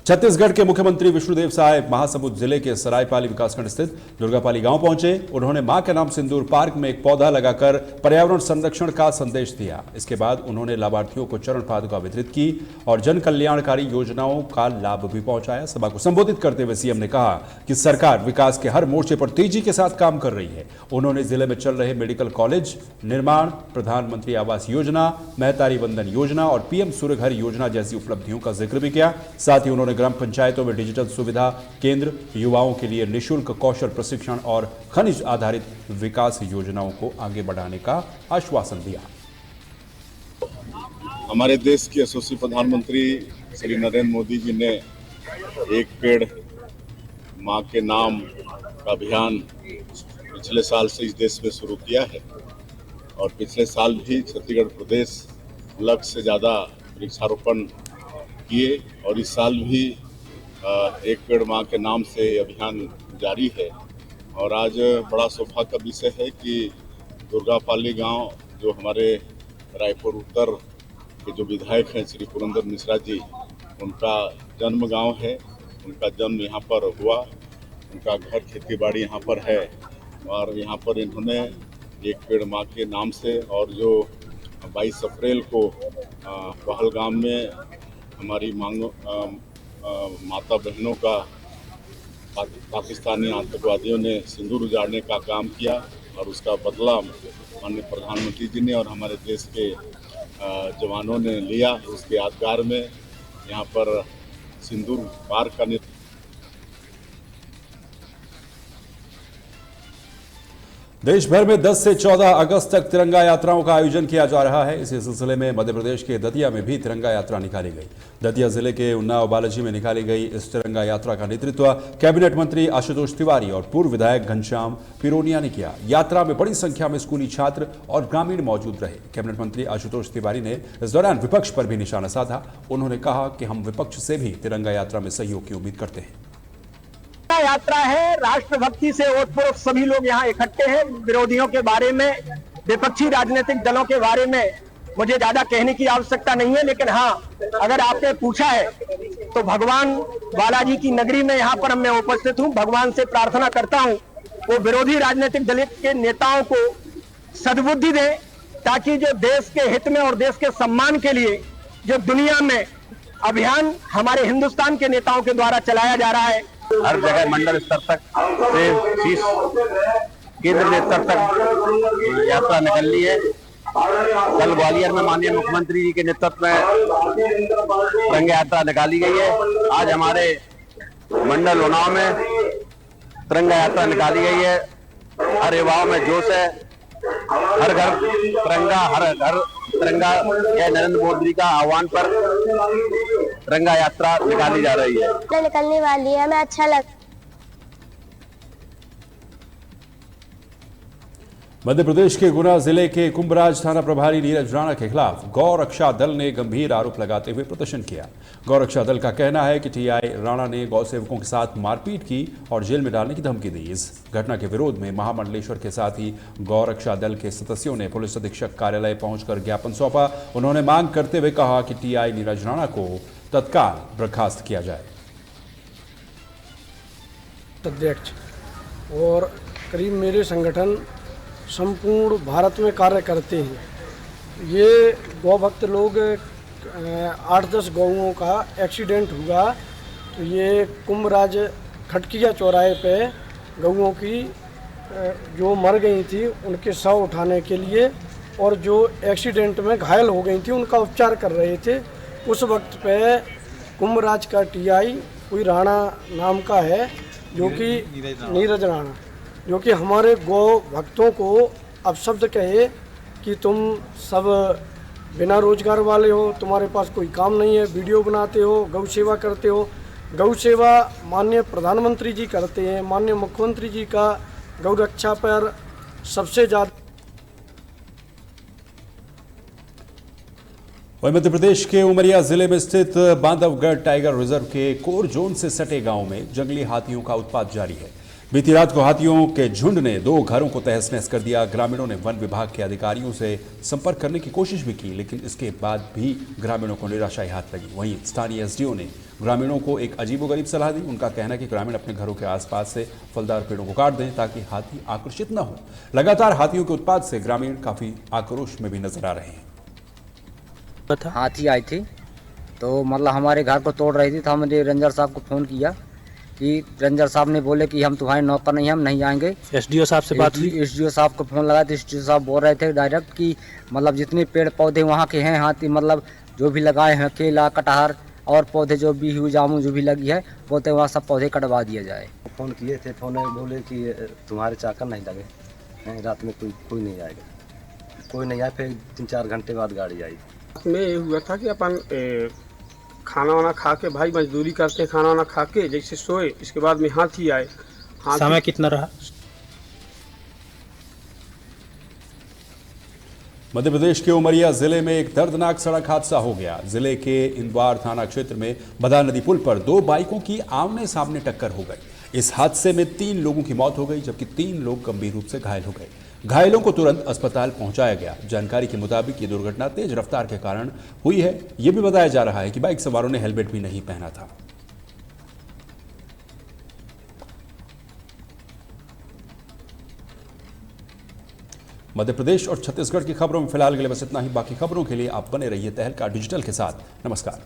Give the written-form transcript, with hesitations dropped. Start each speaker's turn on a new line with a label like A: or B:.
A: छत्तीसगढ़ के मुख्यमंत्री विष्णुदेव साय महासमुंद जिले के सरायपाली विकासखंड स्थित दुर्गापाली गांव पहुंचे। उन्होंने मां के नाम सिंदूर पार्क में एक पौधा लगाकर पर्यावरण संरक्षण का संदेश दिया। इसके बाद उन्होंने लाभार्थियों को चरण पादुका वितरित की और जन कल्याणकारी योजनाओं का लाभ भी पहुंचाया। सभा को संबोधित करते हुए सीएम ने कहा कि सरकार विकास के हर मोर्चे पर तेजी के साथ काम कर रही है। उन्होंने जिले में चल रहे मेडिकल कॉलेज निर्माण, प्रधानमंत्री आवास योजना, महतारी वंदन योजना और पीएम सूर्य घर योजना जैसी उपलब्धियों का जिक्र भी किया। साथ ही उन्होंने ग्राम पंचायतों में डिजिटल सुविधा केंद्र, युवाओं के लिए निःशुल्क कौशल प्रशिक्षण और खनिज आधारित विकास योजनाओं को आगे बढ़ाने का आश्वासन दिया।
B: हमारे देश के यशस्वी प्रधानमंत्री श्री नरेंद्र मोदी जी ने एक पेड़ मां के नाम का अभियान पिछले साल से इस देश में शुरू किया है और पिछले साल भी छत्तीसगढ़ प्रदेश लक्ष्य से ज़्यादा वृक्षारोपण किए और इस साल भी एक पेड़ मां के नाम से अभियान जारी है। और आज बड़ा सौभाग्य का विषय है कि दुर्गापाली गांव जो हमारे रायपुर उत्तर के जो विधायक हैं श्री पुरंदर मिश्रा जी, उनका जन्म गांव है, उनका जन्म यहाँ पर हुआ, उनका घर खेती बाड़ी यहाँ पर है और यहाँ पर इन्होंने एक पेड़ मां के नाम से और जो 22 अप्रैल को पहलगाम में हमारी माता बहनों का पाकिस्तानी आतंकवादियों ने सिंदूर उजाड़ने का काम किया और उसका बदला माननीय प्रधानमंत्री जी ने और हमारे देश के जवानों ने लिया। उसके यादगार में यहाँ पर सिंदूर पार्क का
A: देश भर में 10 से 14 अगस्त तक तिरंगा यात्राओं का आयोजन किया जा रहा है। इसी सिलसिले में मध्य प्रदेश के दतिया में भी तिरंगा यात्रा निकाली गई। दतिया जिले के उन्नाव बालाजी में निकाली गई इस तिरंगा यात्रा का नेतृत्व कैबिनेट मंत्री आशुतोष तिवारी और पूर्व विधायक घनश्याम पिरोनिया ने किया। यात्रा में बड़ी संख्या में स्कूली छात्र और ग्रामीण मौजूद रहे। कैबिनेट मंत्री आशुतोष तिवारी ने इस दौरान विपक्ष पर भी निशाना साधा। उन्होंने कहा कि हम विपक्ष से भी तिरंगा यात्रा में सहयोग की उम्मीद करते हैं।
C: यात्रा है, राष्ट्रभक्ति से ओतप्रोत सभी लोग यहाँ इकट्ठे हैं। विरोधियों के बारे में, विपक्षी राजनीतिक दलों के बारे में मुझे ज्यादा कहने की आवश्यकता नहीं है, लेकिन हाँ, अगर आपने पूछा है तो भगवान बालाजी की नगरी में यहाँ पर मैं उपस्थित हूँ। भगवान से प्रार्थना करता हूँ वो विरोधी राजनीतिक दल के नेताओं को सद्बुद्धि दें ताकि जो देश के हित में और देश के सम्मान के लिए जो दुनिया में अभियान हमारे हिंदुस्तान के नेताओं के द्वारा चलाया जा रहा है,
D: हर जगह मंडल स्तर तक से शीर्ष केंद्र स्तर तक यात्रा निकलनी है। कल ग्वालियर में माननीय मुख्यमंत्री जी के नेतृत्व में तिरंगा यात्रा निकाली गई है। आज हमारे मंडल उन्नाव में तिरंगा यात्रा निकाली गई है। हर युवाओं में जोश है, हर घर तिरंगा, हर घर तिरंगा। यह नरेंद्र मोदी का आह्वान पर तिरंगा यात्रा निकाली जा रही है।
E: निकलने वाली है, हमें अच्छा लग।
A: मध्य प्रदेश के गुना जिले के कुंभराज थाना प्रभारी नीरज राणा के खिलाफ गौ रक्षा दल ने गंभीर आरोप लगाते हुए प्रदर्शन किया। गौ रक्षा दल का कहना है कि टीआई राणा ने गौ सेवकों के साथ मारपीट की और जेल में डालने की धमकी दी। इस घटना के विरोध में महामंडलेश्वर के साथ ही गौ रक्षा दल के सदस्यों ने पुलिस अधीक्षक कार्यालय पहुंचकर ज्ञापन सौंपा। उन्होंने मांग करते हुए कहा कि टीआई नीरज राणा को तत्काल बर्खास्त किया जाए।
F: अध्यक्ष और करीब मेरे संगठन संपूर्ण भारत में कार्य करते हैं। ये गौ भक्त लोग 8-10 गौओं का एक्सीडेंट हुआ तो ये कुंभराज खटकिया चौराहे पे गौओं की जो मर गई थी उनके शव उठाने के लिए और जो एक्सीडेंट में घायल हो गई थी उनका उपचार कर रहे थे। उस वक्त पे कुंभराज का टीआई कोई राणा नाम का है, जो कि नीरज राणा, जो कि हमारे गौ भक्तों को अपशब्द कहे कि तुम सब बिना रोजगार वाले हो, तुम्हारे पास कोई काम नहीं है, वीडियो बनाते हो, गौ सेवा करते हो। गौ सेवा माननीय प्रधानमंत्री जी करते हैं, माननीय मुख्यमंत्री जी का गौ रक्षा पर सबसे ज़्यादा।
A: वहीं मध्य प्रदेश के उमरिया जिले में स्थित बांधवगढ़ टाइगर रिजर्व के कोर जोन से सटे गांव में जंगली हाथियों का उत्पात जारी है। बीती रात को हाथियों के झुंड ने 2 घरों को तहस नहस कर दिया। ग्रामीणों ने वन विभाग के अधिकारियों से संपर्क करने की कोशिश भी की, लेकिन इसके बाद भी ग्रामीणों को निराशाई हाथ लगी। वहीं स्थानीय एसडीओ ने ग्रामीणों को एक अजीबोगरीब सलाह दी। उनका कहना है कि ग्रामीण अपने घरों के आसपास से फलदार पेड़ों को काट दें ताकि हाथी आकर्षित न हो। लगातार हाथियों के उत्पात से ग्रामीण काफी आक्रोश में भी नजर आ रहे हैं।
G: हाथी आई थी तो मतलब हमारे घर को तोड़ रही थी, तो हमने रेंजर साहब को फ़ोन किया कि रेंजर साहब ने बोले कि हम तुम्हारे नौकर नहीं, हम नहीं आएंगे।
H: एसडीओ साहब से बात हुई?
G: एसडीओ साहब को फ़ोन लगाया तो एसडीओ साहब बोल रहे थे डायरेक्ट कि मतलब जितने पेड़ पौधे वहाँ के हैं हाथी मतलब जो भी लगाए हैं केला कटहर और पौधे जो भी हुई जामुन जो भी लगी है बोलते वहाँ सब पौधे कटवा दिया जाए।
I: फ़ोन किए थे, फ़ोन में बोले कि तुम्हारे चाकर नहीं लगे हैं, रात में कोई नहीं आएगा। कोई नहीं आया, फिर 3-4 घंटे बाद गाड़ी आई।
F: में ये हुआ था कि अपन खाना वाना खा के भाई मजदूरी करते हैं, खाना वाना खा के जैसे सोए इसके बाद में हाथी आए।
H: समय कितना रहा?
A: मध्य प्रदेश के उमरिया जिले में एक दर्दनाक सड़क हादसा हो गया। जिले के इंदवार थाना क्षेत्र में बदा नदी पुल पर 2 बाइकों की आमने सामने टक्कर हो गई। इस हादसे में 3 लोगों की मौत हो गई जबकि 3 लोग गंभीर रूप से घायल हो गए। घायलों को तुरंत अस्पताल पहुंचाया गया। जानकारी के मुताबिक ये दुर्घटना तेज रफ्तार के कारण हुई है। यह भी बताया जा रहा है कि बाइक सवारों ने हेलमेट भी नहीं पहना था। मध्य प्रदेश और छत्तीसगढ़ की खबरों में फिलहाल के लिए बस इतना ही। बाकी खबरों के लिए आप बने रहिए तहलका डिजिटल के साथ। नमस्कार।